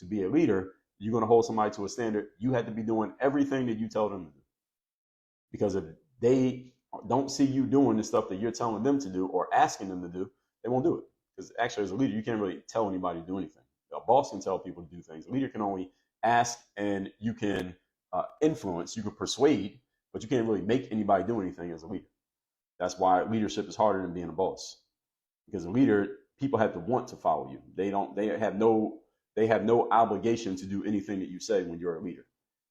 to be a leader, you're going to hold somebody to a standard. You have to be doing everything that you tell them to do. Because if they don't see you doing the stuff that you're telling them to do or asking them to do, they won't do it. Because actually, as a leader, you can't really tell anybody to do anything. A boss can tell people to do things. A leader can only ask, and you can influence, you can persuade, but you can't really make anybody do anything as a leader. That's why leadership is harder than being a boss. Because a leader, people have to want to follow you. They have no obligation to do anything that you say when you're a leader.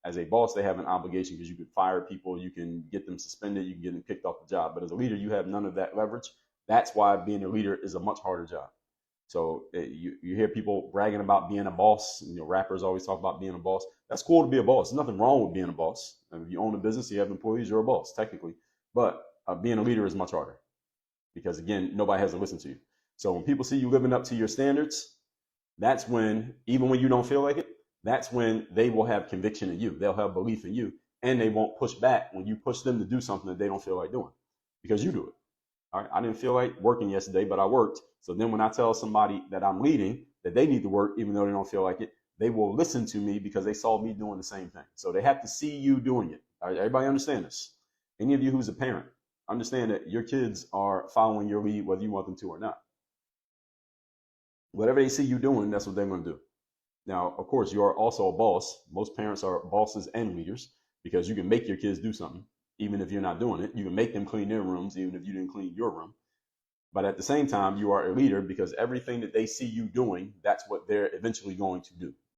As a boss, they have an obligation because you can fire people, you can get them suspended, you can get them kicked off the job. But as a leader, you have none of that leverage. That's why being a leader is a much harder job. So you hear people bragging about being a boss. Rappers always talk about being a boss. That's cool to be a boss. There's nothing wrong with being a boss. I mean, if you own a business, you have employees, you're a boss technically. But being a leader is much harder because again, nobody has to listen to you. So when people see you living up to your standards, that's when, even when you don't feel like it, that's when they will have conviction in you. They'll have belief in you, and they won't push back when you push them to do something that they don't feel like doing because you do it. All right, I didn't feel like working yesterday, but I worked. So then when I tell somebody that I'm leading that they need to work, even though they don't feel like it, they will listen to me because they saw me doing the same thing. So they have to see you doing it. All right, everybody understand this? Any of you who's a parent, understand that your kids are following your lead whether you want them to or not. Whatever they see you doing, that's what they're going to do. Now, of course, you are also a boss. Most parents are bosses and leaders because you can make your kids do something, even if you're not doing it. You can make them clean their rooms, even if you didn't clean your room. But at the same time, you are a leader because everything that they see you doing, that's what they're eventually going to do.